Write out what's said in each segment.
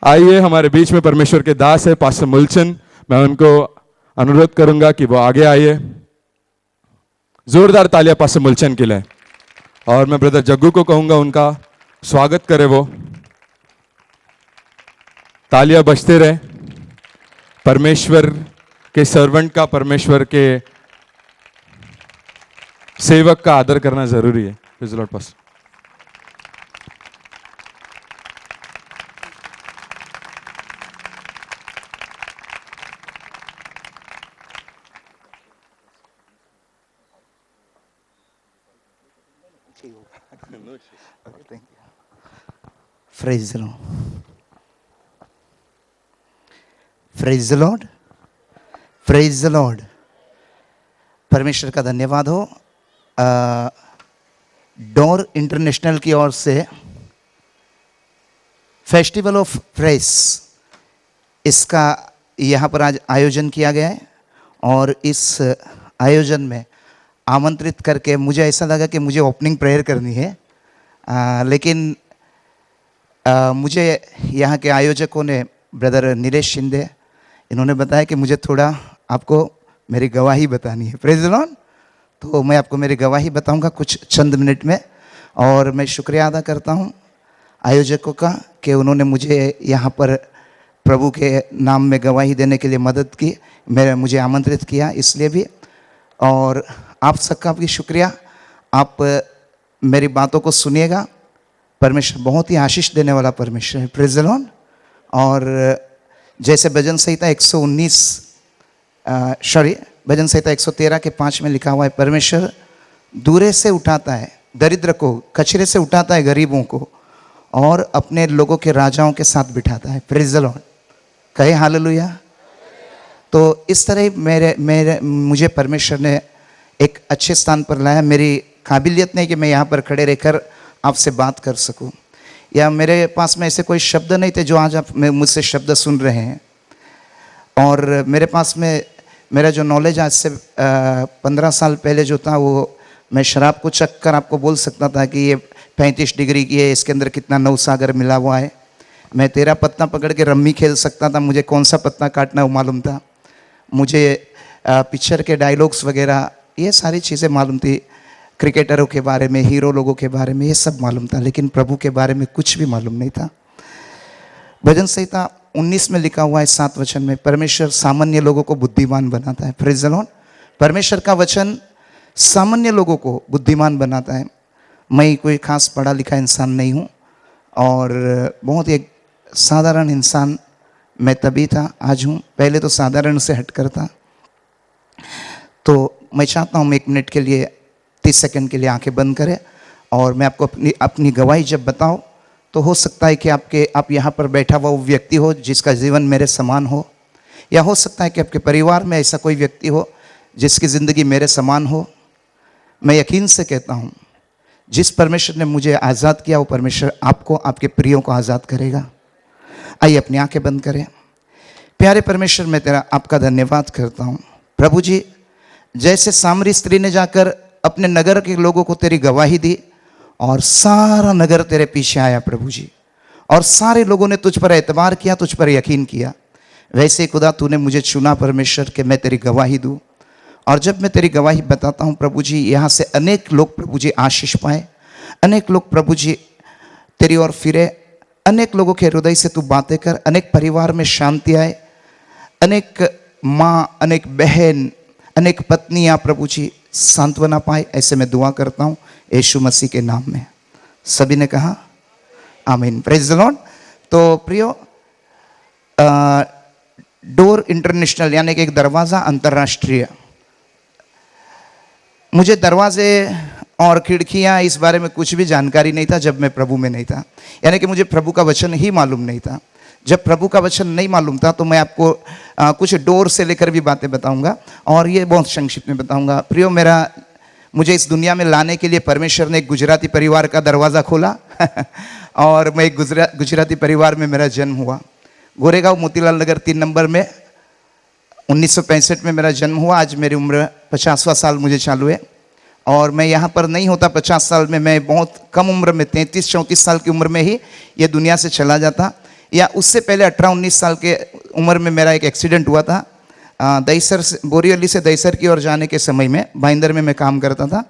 आइए, हमारे बीच में परमेश्वर के दास है पास्टर मूलचंद। मैं उनको अनुरोध करूंगा कि वो आगे आइए। जोरदार तालियां पास्टर मूलचंद के लिए। और मैं ब्रदर जग्गू को कहूंगा उनका स्वागत करे। वो तालियां बजते रहे। परमेश्वर के सर्वेंट का, परमेश्वर के सेवक का आदर करना जरूरी है। Praise the Lord pastor. Praise the Lord. Praise the Lord. Praise the Lord. परमेश्वर का धन्यवाद हो। डोर इंटरनेशनल की ओर से फेस्टिवल ऑफ प्रेस इसका यहाँ पर आज आयोजन किया गया है। और इस आयोजन में आमंत्रित करके मुझे ऐसा लगा कि मुझे ओपनिंग प्रेयर करनी है, लेकिन मुझे यहाँ के आयोजकों ने, ब्रदर नीलेश शिंदे, इन्होंने बताया कि मुझे थोड़ा आपको मेरी गवाही बतानी है। Praise the Lord. तो मैं आपको मेरी गवाही बताऊंगा कुछ चंद मिनट में। और मैं शुक्रिया अदा करता हूँ आयोजकों का कि उन्होंने मुझे यहाँ पर प्रभु के नाम में गवाही देने के लिए मदद की, मुझे आमंत्रित किया, इसलिए भी। और आप सबका भी शुक्रिया। आप मेरी बातों को सुनिएगा। परमेश्वर बहुत ही आशीष देने वाला परमेश्वर है। Praise the Lord. और जैसे भजन संहिता 119 भजन संहिता 113 के 5 में लिखा हुआ है, परमेश्वर दूरे से उठाता है दरिद्र को, कचरे से उठाता है गरीबों को, और अपने लोगों के राजाओं के साथ बिठाता है। Praise the Lord. कहे हालेलुया। तो इस तरह मुझे परमेश्वर ने एक अच्छे स्थान पर लाया। मेरी काबिलियत नहीं कि मैं यहाँ पर खड़े रहकर आपसे बात कर सकूं, या मेरे पास में ऐसे कोई शब्द नहीं थे जो आज आप मुझसे शब्द सुन रहे हैं। और मेरे पास में मेरा जो नॉलेज आज से 15 साल पहले जो था, वो मैं शराब को चख कर आपको बोल सकता था कि ये 35 डिग्री की है, इसके अंदर कितना नवसागर मिला हुआ है। मैं 13 पत्ता पकड़ के रम्मी खेल सकता था, मुझे कौन सा पत्ता काटना वो मालूम था। मुझे पिक्चर के डायलॉग्स वगैरह ये सारी चीज़ें मालूम थी। क्रिकेटरों के बारे में, हीरो लोगों के बारे में ये सब मालूम था, लेकिन प्रभु के बारे में कुछ भी मालूम नहीं था। भजन संहिता 19 में लिखा हुआ है 7 वचन में, परमेश्वर सामान्य लोगों को बुद्धिमान बनाता है। Praise the Lord. परमेश्वर का वचन सामान्य लोगों को बुद्धिमान बनाता है। मैं कोई खास पढ़ा लिखा इंसान नहीं हूँ, और बहुत ही एक साधारण इंसान मैं तभी था, आज हूँ। पहले तो साधारण से हटकर था। तो मैं चाहता हूँ मैं 1 मिनट के लिए, 30 सेकंड के लिए आंखें बंद करें, और मैं आपको अपनी गवाही जब बताऊं, तो हो सकता है कि आप यहाँ पर बैठा हुआ वो व्यक्ति हो जिसका जीवन मेरे समान हो, या हो सकता है कि आपके परिवार में ऐसा कोई व्यक्ति हो जिसकी ज़िंदगी मेरे समान हो। मैं यकीन से कहता हूँ, जिस परमेश्वर ने मुझे आज़ाद किया, वो परमेश्वर आपको, आपके प्रियों को आज़ाद करेगा। आइए अपनी आंखें बंद करें। प्यारे परमेश्वर, मैं तेरा आपका धन्यवाद करता हूँ प्रभु जी। जैसे सामरी स्त्री ने जाकर अपने नगर के लोगों को तेरी गवाही दी, और सारा नगर तेरे पीछे आया प्रभु जी, और सारे लोगों ने तुझ पर एतबार किया, तुझ पर यकीन किया। वैसे खुदा तूने मुझे चुना परमेश्वर कि मैं तेरी गवाही दूं। और जब मैं तेरी गवाही बताता हूं प्रभु जी, यहाँ से अनेक लोग प्रभु जी आशीष पाए, अनेक लोग प्रभु जी तेरी ओर फिरे, अनेक लोगों के हृदय से तू बातें कर, अनेक परिवार में शांति आए, अनेक माँ, अनेक बहन, अनेक पत्नियाँ प्रभु जी सांत्वना पाए। ऐसे मैं दुआ करता हूँ यीशु मसीह के नाम में। सभी ने कहा आमीन। Praise the Lord. तो प्रियो, डोर इंटरनेशनल यानी कि एक दरवाज़ा अंतर्राष्ट्रीय। मुझे दरवाजे और खिड़कियाँ इस बारे में कुछ भी जानकारी नहीं था जब मैं प्रभु में नहीं था, यानी कि मुझे प्रभु का वचन ही मालूम नहीं था। जब प्रभु का वचन नहीं मालूम था तो मैं आपको कुछ डोर से लेकर भी बातें बताऊंगा, और ये बहुत संक्षिप्त में बताऊंगा। प्रियो, मुझे इस दुनिया में लाने के लिए परमेश्वर ने एक गुजराती परिवार का दरवाज़ा खोला और मैं एक गुजराती परिवार में मेरा जन्म हुआ। गोरेगांव मोतीलाल नगर 3 नंबर में 1965 में मेरा जन्म हुआ। आज मेरी उम्र 50वां साल मुझे चालू है, और मैं यहाँ पर नहीं होता 50 साल में, मैं बहुत कम उम्र में 33-34 साल की उम्र में ही ये दुनिया से चला जाता। या उससे पहले 18-19 साल के उम्र में मेरा एक एक्सीडेंट हुआ था। दहीसर से, बोरीवली से दहीसर की ओर जाने के समय में भाईंदर में मैं काम करता था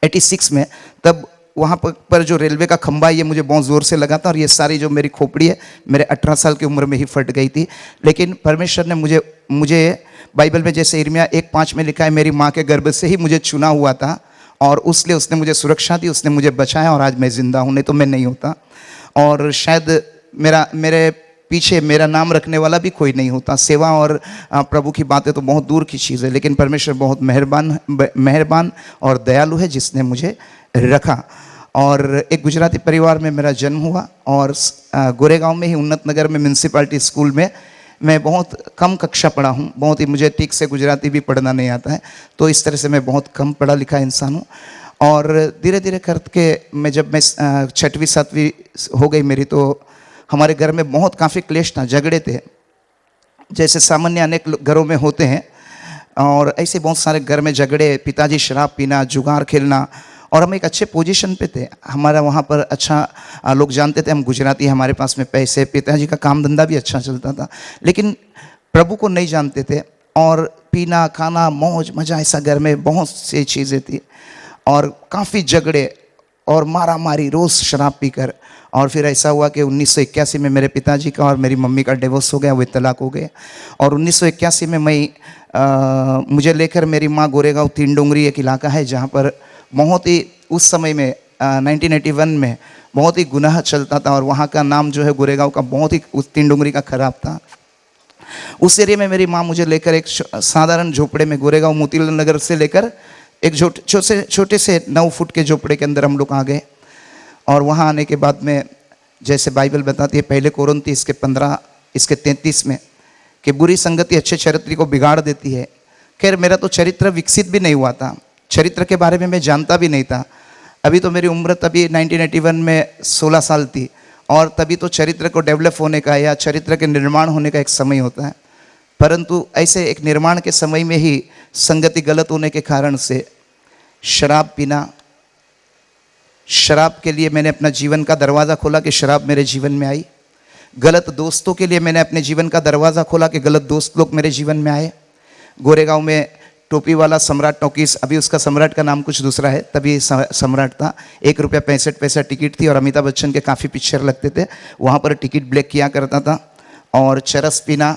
86 में। तब वहाँ पर जो रेलवे का खंभा है ये मुझे बहुत ज़ोर से लगा था और ये सारी जो मेरी खोपड़ी है मेरे 18 साल की उम्र में ही फट गई थी। लेकिन परमेश्वर ने मुझे बाइबल में जैसे यिर्मयाह 1:5 में लिखा है, मेरी माँ के गर्भ से ही मुझे चुना हुआ था और उसलिए उसने मुझे सुरक्षा दी, उसने मुझे बचाया और आज मैं ज़िंदा हूँ, नहीं तो मैं नहीं होता। और शायद मेरे पीछे मेरा नाम रखने वाला भी कोई नहीं होता। सेवा और प्रभु की बातें तो बहुत दूर की चीज़ है, लेकिन परमेश्वर बहुत मेहरबान और दयालु है जिसने मुझे रखा। और एक गुजराती परिवार में मेरा जन्म हुआ और गोरेगांव में ही उन्नत नगर में म्यूनसिपालिटी स्कूल में मैं बहुत कम कक्षा पढ़ा हूँ। बहुत ही मुझे ठीक से गुजराती भी पढ़ना नहीं आता है, तो इस तरह से मैं बहुत कम पढ़ा लिखा इंसान हूँ। और धीरे धीरे करके जब मैं 6वीं 7वीं हो गई मेरी, तो हमारे घर में बहुत काफ़ी क्लेश था, झगड़े थे, जैसे सामान्य अनेक घरों में होते हैं। और ऐसे बहुत सारे घर में झगड़े, पिताजी शराब पीना, जुगार खेलना, और हम एक अच्छे पोजीशन पे थे। हमारा वहाँ पर अच्छा लोग जानते थे हम गुजराती, हमारे पास में पैसे, पिताजी का काम धंधा भी अच्छा चलता था, लेकिन प्रभु को नहीं जानते थे। और पीना खाना मौज मजा, ऐसा घर में बहुत सी चीज़ें थी और काफ़ी झगड़े और मारा मारी रोज़ शराब पीकर। और फिर ऐसा हुआ कि 1981 में मेरे पिताजी का और मेरी मम्मी का डिवोर्स हो गया, वे तलाक हो गए। और 1981 में मुझे लेकर मेरी माँ गोरेगांव तीन डोंगरी एक इलाका है जहाँ पर बहुत ही उस समय में 1981 में बहुत ही गुनाह चलता था और वहाँ का नाम जो है गोरेगांव का बहुत ही उस तीन डोंगरी का खराब था। उस एरिया में मेरी माँ मुझे लेकर एक साधारण झोपड़े में, गोरेगांव मोतीलाल नगर से लेकर एक छोटे से 9 फुट के झोपड़े के अंदर हम लोग आ गए। और वहाँ आने के बाद में जैसे बाइबल बताती है पहले कोरिन्थी इसके 15 इसके 33 में कि बुरी संगति अच्छे चरित्र को बिगाड़ देती है। खैर मेरा तो चरित्र विकसित भी नहीं हुआ था, चरित्र के बारे में मैं जानता भी नहीं था। अभी तो मेरी उम्र तभी 1981 में 16 साल थी और तभी तो चरित्र को डेवलप होने का या चरित्र के निर्माण होने का एक समय होता है। परंतु ऐसे एक निर्माण के समय में ही संगति गलत होने के कारण से शराब पीना, शराब के लिए मैंने अपना जीवन का दरवाज़ा खोला कि शराब मेरे जीवन में आई। गलत दोस्तों के लिए मैंने अपने जीवन का दरवाज़ा खोला कि गलत दोस्त लोग मेरे जीवन में आए। गोरेगांव में टोपी वाला सम्राट टॉकीज, अभी उसका सम्राट का नाम कुछ दूसरा है, तभी सम्राट था। 1 रुपया 65 पैसा टिकट थी और अमिताभ बच्चन के काफ़ी पिक्चर लगते थे, वहाँ पर टिकट ब्लैक किया करता था। और चरस पीना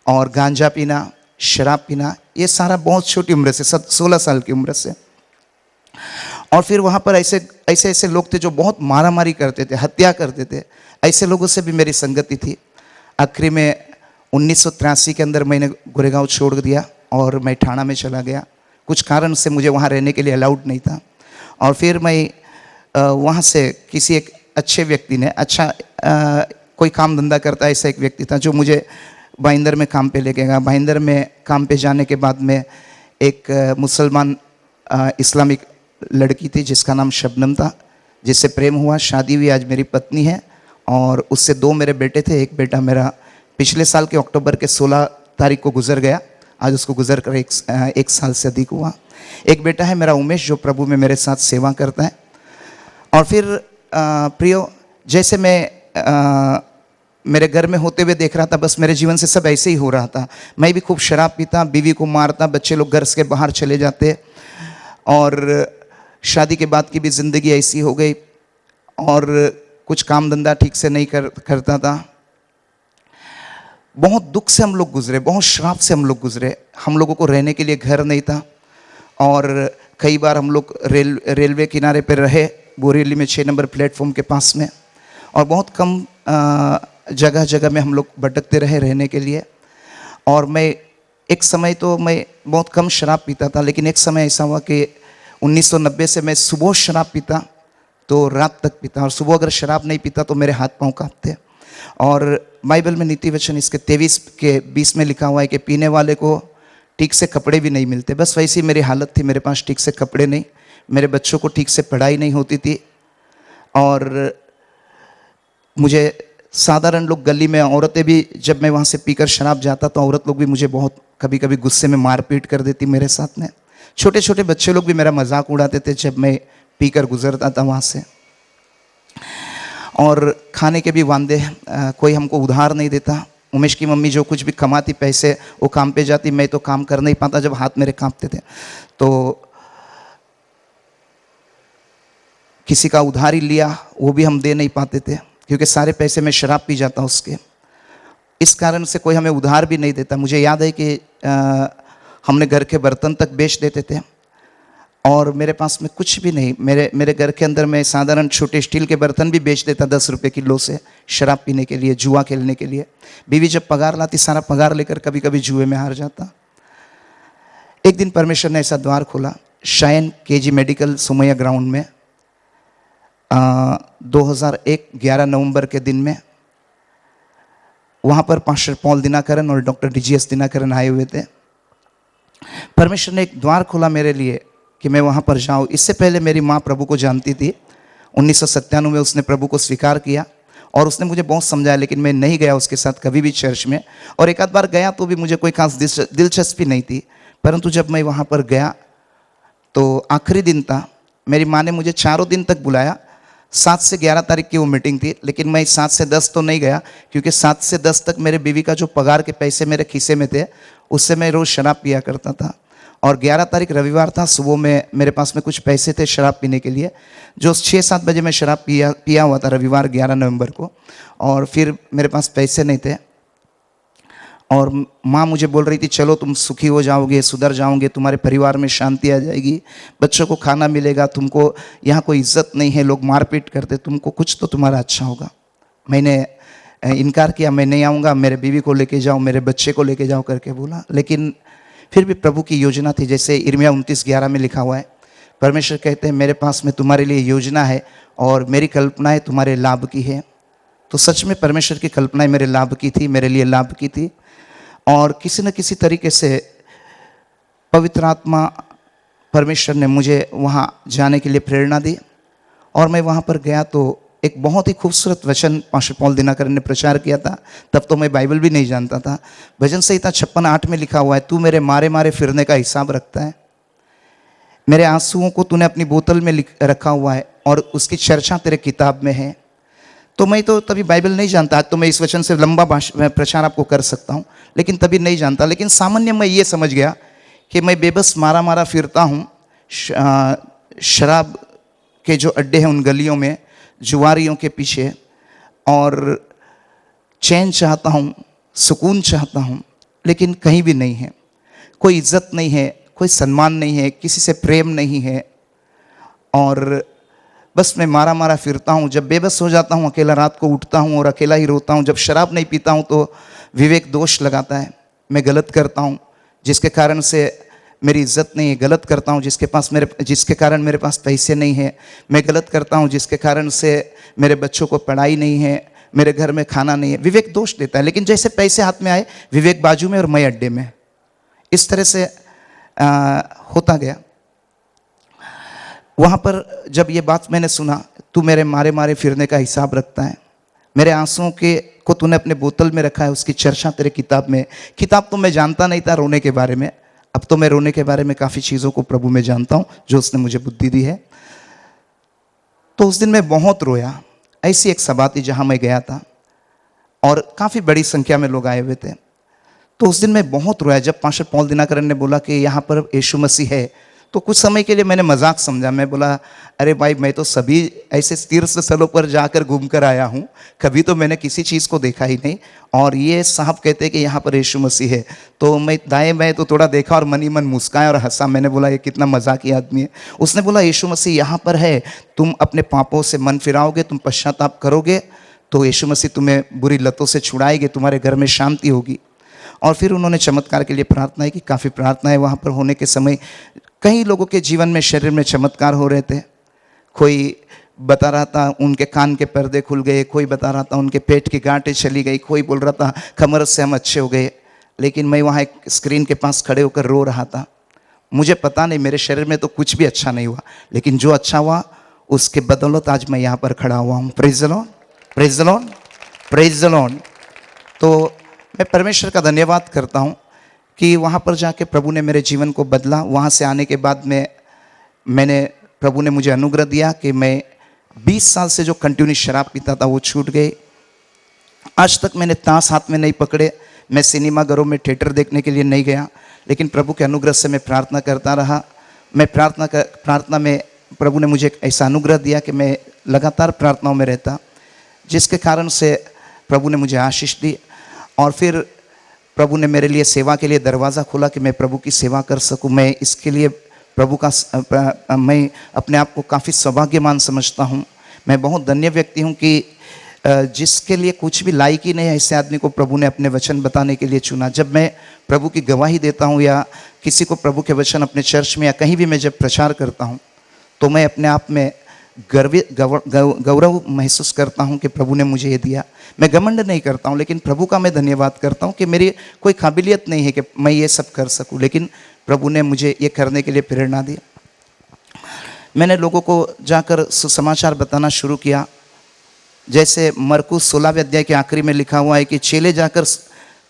और गांजा पीना, शराब पीना, ये सारा बहुत छोटी उम्र से, 16 साल की उम्र से। और फिर वहाँ पर ऐसे लोग थे जो बहुत मारा मारी करते थे, हत्या करते थे, ऐसे लोगों से भी मेरी संगति थी। आखिरी में 1983 के अंदर मैंने गोरेगांव छोड़ दिया और मैं ठाणा में चला गया। कुछ कारण से मुझे वहाँ रहने के लिए अलाउड नहीं था। और फिर मैं वहाँ से किसी एक अच्छे व्यक्ति ने, कोई काम धंधा करता ऐसा एक व्यक्ति था जो मुझे भाईंदर में काम पे लेके गया। भाईंदर में काम पे जाने के बाद में एक मुसलमान इस्लामिक लड़की थी जिसका नाम शबनम था, जिससे प्रेम हुआ, शादी हुई, आज मेरी पत्नी है। और उससे 2 मेरे बेटे थे। एक बेटा मेरा पिछले साल के अक्टूबर के 16 तारीख को गुजर गया, आज उसको गुजर कर 1 साल से अधिक हुआ। एक बेटा है मेरा उमेश जो प्रभु में मेरे साथ सेवा करता है। और फिर प्रियो, जैसे मैं मेरे घर में होते हुए देख रहा था, बस मेरे जीवन से सब ऐसे ही हो रहा था। मैं भी खूब शराब पीता, बीवी को मारता, बच्चे लोग घर से बाहर चले जाते और शादी के बाद की भी ज़िंदगी ऐसी हो गई और कुछ काम धंधा ठीक से नहीं करता था। बहुत दुख से हम लोग गुजरे, बहुत श्राप से हम लोग गुजरे। हम लोगों को रहने के लिए घर नहीं था और कई बार हम लोग रेलवे किनारे पर रहे, बोरीवली में 6 नंबर प्लेटफॉर्म के पास में। और बहुत कम जगह जगह में हम लोग भटकते रहे रहने के लिए। और मैं एक समय तो मैं बहुत कम शराब पीता था, लेकिन एक समय ऐसा हुआ कि 1990 से मैं सुबह शराब पीता तो रात तक पीता, और सुबह अगर शराब नहीं पीता तो मेरे हाथ पांव कांपते। और बाइबल में नीति वचन इसके 23 के 20 में लिखा हुआ है कि पीने वाले को ठीक से कपड़े भी नहीं मिलते। बस वैसी मेरी हालत थी, मेरे पास ठीक से कपड़े नहीं, मेरे बच्चों को ठीक से पढ़ाई नहीं होती थी। और मुझे साधारण लोग गली में, औरतें भी, जब मैं वहाँ से पीकर शराब जाता तो औरत लोग भी मुझे बहुत कभी कभी गुस्से में मारपीट कर देती मेरे साथ में। छोटे छोटे बच्चे लोग भी मेरा मजाक उड़ाते थे जब मैं पीकर गुजरता था वहाँ से। और खाने के भी वांदे, कोई हमको उधार नहीं देता। उमेश की मम्मी जो कुछ भी कमाती पैसे वो काम पे जाती, मैं तो काम कर नहीं पाता जब हाथ मेरे कांपते थे। तो किसी का उधारी लिया वो भी हम दे नहीं पाते थे क्योंकि सारे पैसे मैं शराब पी जाता उसके। इस कारण से कोई हमें उधार भी नहीं देता। मुझे याद है कि हमने घर के बर्तन तक बेच देते थे और मेरे पास में कुछ भी नहीं, मेरे घर के अंदर मैं साधारण छोटे स्टील के बर्तन भी बेच देता 10 रुपये किलो से, शराब पीने के लिए, जुआ खेलने के लिए। बीवी जब पगार लाती सारा पगार लेकर कभी कभी जुए में हार जाता। एक दिन परमेश्वर ने ऐसा द्वार खोला, Sion KJ medical Somaiya ground में 2001 11 नवंबर के दिन में। वहाँ पर पास्टर पॉल दिनाकरन और डॉक्टर DGS दिनाकरन आए हुए थे। परमेश्वर ने एक द्वार खोला मेरे लिए कि मैं वहाँ पर जाऊँ। इससे पहले मेरी माँ प्रभु को जानती थी। 1997 में उसने प्रभु को स्वीकार किया और उसने मुझे बहुत समझाया, लेकिन मैं नहीं गया उसके साथ कभी भी चर्च में। और एक आध बार गया तो भी मुझे कोई खास दिलचस्पी नहीं थी। परंतु जब मैं वहाँ पर गया तो आखिरी दिन था। मेरी माँ ने मुझे 4 दिन तक बुलाया। 7 से 11 तारीख की वो मीटिंग थी, लेकिन मैं 7 से 10 तो नहीं गया क्योंकि 7 से 10 तक मेरे बीवी का जो पगार के पैसे मेरे खीसे में थे उससे मैं रोज़ शराब पिया करता था। और 11 तारीख रविवार था, सुबह में मेरे पास में कुछ पैसे थे शराब पीने के लिए। जो 6-7 बजे मैं शराब पिया हुआ था रविवार 11 नवंबर को। और फिर मेरे पास पैसे नहीं थे और माँ मुझे बोल रही थी चलो तुम सुखी हो जाओगे, सुधर जाओगे, तुम्हारे परिवार में शांति आ जाएगी, बच्चों को खाना मिलेगा, तुमको यहाँ कोई इज्जत नहीं है, लोग मारपीट करते, तुमको कुछ तो तुम्हारा अच्छा होगा। मैंने इनकार किया, मैं नहीं आऊँगा, मेरे बीवी को लेके जाओ, मेरे बच्चे को लेके जाओ करके बोला। लेकिन फिर भी प्रभु की योजना थी। जैसे यिर्मयाह 29:11 में लिखा हुआ है, परमेश्वर कहते हैं मेरे पास में तुम्हारे लिए योजना है और मेरी कल्पनाएँ तुम्हारे लाभ की है। तो सच में परमेश्वर की कल्पनाएँ मेरे लाभ की थी, मेरे लिए लाभ की थी। और किसी न किसी तरीके से पवित्र आत्मा परमेश्वर ने मुझे वहाँ जाने के लिए प्रेरणा दी और मैं वहाँ पर गया तो एक बहुत ही खूबसूरत वचन पास्टर पॉल दिनाकरन ने प्रचार किया था। तब तो मैं बाइबल भी नहीं जानता था। भजन संहिता 56:8 में लिखा हुआ है, तू मेरे मारे मारे फिरने का हिसाब रखता है, मेरे आंसुओं को तूने अपनी बोतल में रखा हुआ है और उसकी चर्चा तेरे किताब में है। तो मैं तो तभी बाइबल नहीं जानता। आज तो मैं इस वचन से लंबा प्रचार आपको कर सकता हूँ, लेकिन तभी नहीं जानता। लेकिन सामान्य मैं ये समझ गया कि मैं बेबस मारा मारा फिरता हूँ शराब के जो अड्डे हैं उन गलियों में, जुआरियों के पीछे, और चैन चाहता हूँ, सुकून चाहता हूँ, लेकिन कहीं भी नहीं है। कोई इज्जत नहीं है, कोई सम्मान नहीं है, किसी से प्रेम नहीं है और बस मैं मारा मारा फिरता हूँ। जब बेबस हो जाता हूँ अकेला रात को उठता हूँ और अकेला ही रोता हूँ। जब शराब नहीं पीता हूँ तो विवेक दोष लगाता है, मैं गलत करता हूँ जिसके कारण से मेरी इज्जत नहीं है, गलत करता हूँ जिसके कारण मेरे पास पैसे नहीं है, मैं गलत करता हूँ जिसके कारण से मेरे बच्चों को पढ़ाई नहीं है, मेरे घर में खाना नहीं है। विवेक दोष देता है, लेकिन जैसे पैसे हाथ में आए विवेक बाजू में और मैं अड्डे में, इस तरह से होता गया। वहाँ पर जब ये बात मैंने सुना, तू मेरे मारे मारे फिरने का हिसाब रखता है, मेरे आंसुओं को तूने अपने बोतल में रखा है, उसकी चर्चा तेरे किताब में। किताब तो मैं जानता नहीं था रोने के बारे में, अब तो मैं रोने के बारे में काफ़ी चीज़ों को प्रभु में जानता हूँ जो उसने मुझे बुद्धि दी है। तो उस दिन मैं बहुत रोया। ऐसी एक सभा थी जहाँ मैं गया था और काफ़ी बड़ी संख्या में लोग आए हुए थे। तो उस दिन मैं बहुत रोया जब पास्टर पॉल दिनाकरन ने बोला कि यहाँ पर यीशु मसीह है। तो कुछ समय के लिए मैंने मजाक समझा। मैं बोला अरे भाई, मैं तो सभी ऐसे तीर्थ स्थलों पर जाकर घूम कर आया हूँ, कभी तो मैंने किसी चीज़ को देखा ही नहीं, और ये साहब कहते हैं कि यहाँ पर यीशु मसीह है। तो मैं दाएं बाएं तो थोड़ा देखा और मन ही मन मुस्काया और हंसा। मैंने बोला ये कितना मजाकी आदमी है। उसने बोला यीशु मसीह यहाँ पर है, तुम अपने पापों से मन फिराओगे, तुम पश्चाताप करोगे तो यीशु मसीह तुम्हें बुरी लतों से छुड़ाएंगे, तुम्हारे घर में शांति होगी। और फिर उन्होंने चमत्कार के लिए प्रार्थना की। काफ़ी प्रार्थनाएं वहाँ पर होने के समय कई लोगों के जीवन में, शरीर में चमत्कार हो रहे थे। कोई बता रहा था उनके कान के पर्दे खुल गए, कोई बता रहा था उनके पेट की गांठें चली गई, कोई बोल रहा था कमर से हम अच्छे हो गए। लेकिन मैं वहाँ एक स्क्रीन के पास खड़े होकर रो रहा था। मुझे पता नहीं, मेरे शरीर में तो कुछ भी अच्छा नहीं हुआ, लेकिन जो अच्छा हुआ उसके बदौलत आज मैं यहाँ पर खड़ा हुआ हूँ। Praise the Lord, praise the Lord, praise the Lord. तो मैं परमेश्वर का धन्यवाद करता हूँ कि वहाँ पर जाके प्रभु ने मेरे जीवन को बदला। वहाँ से आने के बाद प्रभु ने मुझे अनुग्रह दिया कि मैं 20 साल से जो कंटिन्यू शराब पीता था वो छूट गए। आज तक मैंने ताश हाथ में नहीं पकड़े, मैं सिनेमा घरों में थिएटर देखने के लिए नहीं गया, लेकिन प्रभु के अनुग्रह से मैं प्रार्थना करता रहा। मैं प्रार्थना में प्रभु ने मुझे एक ऐसा अनुग्रह दिया कि मैं लगातार प्रार्थनाओं में रहता, जिसके कारण से प्रभु ने मुझे आशीष दी। और फिर प्रभु ने मेरे लिए सेवा के लिए दरवाज़ा खोला कि मैं प्रभु की सेवा कर सकूं। मैं इसके लिए प्रभु का मैं अपने आप को काफ़ी सौभाग्यमान समझता हूं। मैं बहुत धन्य व्यक्ति हूं कि जिसके लिए कुछ भी लायक ही नहीं है, ऐसे आदमी को प्रभु ने अपने वचन बताने के लिए चुना। जब मैं प्रभु की गवाही देता हूं या किसी को प्रभु के वचन अपने चर्च में या कहीं भी मैं जब प्रचार करता हूं, तो मैं अपने आप में गौरव महसूस करता हूं कि प्रभु ने मुझे ये दिया। मैं घमंड नहीं करता हूं, लेकिन प्रभु का मैं धन्यवाद करता हूं कि मेरी कोई काबिलियत नहीं है कि मैं ये सब कर सकूं, लेकिन प्रभु ने मुझे ये करने के लिए प्रेरणा दी। मैंने लोगों को जाकर सुसमाचार बताना शुरू किया। जैसे मरकुस 16वें अध्याय के आखिरी में लिखा हुआ है कि चेले जाकर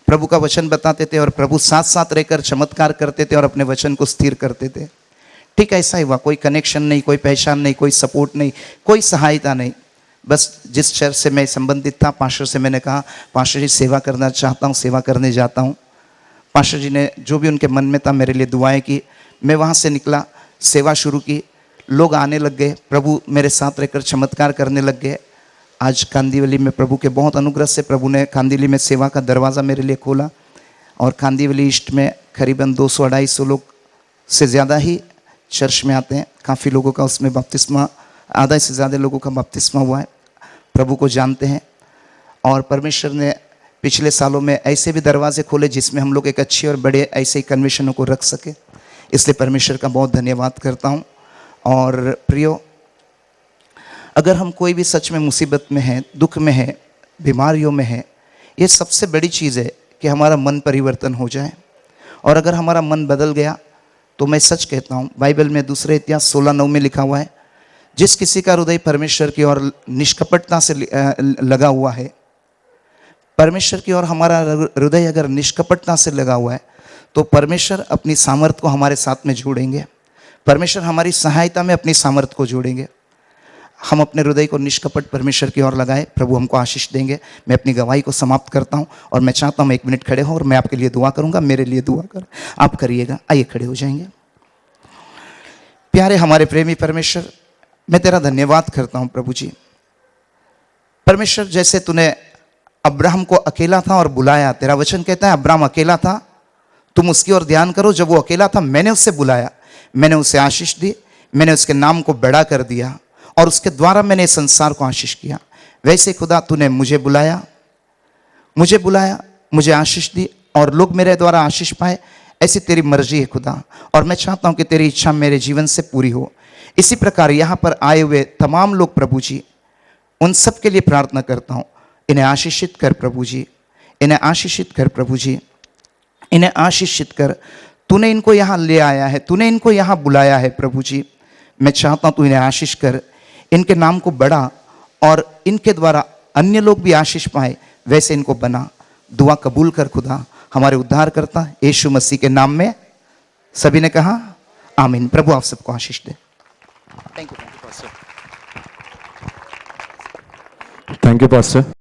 प्रभु का वचन बताते थे और प्रभु साथ साथ रहकर चमत्कार करते थे और अपने वचन को स्थिर करते थे। ठीक ऐसा ही हुआ। कोई कनेक्शन नहीं, कोई पहचान नहीं, कोई सपोर्ट नहीं, कोई सहायता नहीं। बस जिस चर्च से मैं संबंधित था, पास्टर से मैंने कहा, पास्टर जी सेवा करना चाहता हूँ, सेवा करने जाता हूँ। पास्टर जी ने जो भी उनके मन में था मेरे लिए दुआएं की। मैं वहाँ से निकला, सेवा शुरू की, लोग आने लग गए, प्रभु मेरे साथ रहकर चमत्कार करने लग गए। आज कांदीवली में प्रभु के बहुत अनुग्रह से प्रभु ने कांदीवली में सेवा का दरवाज़ा मेरे लिए खोला और कांदीवली ईस्ट में करीबन 200-250 लोग से ज़्यादा ही चर्च में आते हैं। काफ़ी लोगों का उसमें बपतिस्मा, आधा से ज़्यादा लोगों का बपतिस्मा हुआ है, प्रभु को जानते हैं। और परमेश्वर ने पिछले सालों में ऐसे भी दरवाजे खोले जिसमें हम लोग एक अच्छी और बड़े ऐसे ही कन्वेंशनों को रख सके। इसलिए परमेश्वर का बहुत धन्यवाद करता हूँ। और प्रियो, अगर हम कोई भी सच में मुसीबत में हैं, दुख में हैं, बीमारियों में हैं, ये सबसे बड़ी चीज़ है कि हमारा मन परिवर्तन हो जाए। और अगर हमारा मन बदल गया तो मैं सच कहता हूँ, बाइबल में दूसरे इतिहास 16:9 में लिखा हुआ है, जिस किसी का हृदय परमेश्वर की ओर निष्कपटता से लगा हुआ है, परमेश्वर की ओर हमारा हृदय अगर निष्कपटता से लगा हुआ है, तो परमेश्वर अपनी सामर्थ को हमारे साथ में जोड़ेंगे। परमेश्वर हमारी सहायता में अपनी सामर्थ को जोड़ेंगे। हम अपने हृदय को निष्कपट परमेश्वर की ओर लगाए, प्रभु हमको आशीष देंगे। मैं अपनी गवाही को समाप्त करता हूं और मैं चाहता हूं 1 मिनट खड़े हो और मैं आपके लिए दुआ करूंगा। मेरे लिए दुआ कर आप करिएगा। आइए खड़े हो जाएंगे। प्यारे हमारे प्रेमी परमेश्वर, मैं तेरा धन्यवाद करता हूं प्रभु जी। परमेश्वर, जैसे तूने अब्राहम को अकेला था और बुलाया, तेरा वचन कहता है अब्राहम अकेला था, तुम उसकी ओर ध्यान करो। जब वो अकेला था मैंने उससे बुलाया, मैंने उसे आशीष दी, मैंने उसके नाम को बड़ा कर दिया और उसके द्वारा मैंने संसार को आशीष किया। वैसे खुदा तूने मुझे बुलाया, मुझे आशीष दी और लोग मेरे द्वारा आशीष पाए। ऐसी तेरी मर्जी है खुदा, और मैं चाहता हूं कि तेरी इच्छा मेरे जीवन से पूरी हो। इसी प्रकार यहाँ पर आए हुए तमाम लोग प्रभु जी, उन सब के लिए प्रार्थना करता हूँ, इन्हें आशीषित कर प्रभु जी, इन्हें आशीषित कर प्रभु जी, इन्हें आशीषित कर। तूने इनको यहाँ ले आया है, तूने इनको यहाँ बुलाया है प्रभु जी। मैं चाहता हूँ तू इन्हें आशीष कर, इनके नाम को बढ़ा और इनके द्वारा अन्य लोग भी आशीष पाए, वैसे इनको बना। दुआ कबूल कर खुदा, हमारे उद्धार करता यीशु मसीह के नाम में सभी ने कहा आमीन। प्रभु आप सबको आशीष दे। Thank you pastor. Thank you pastor.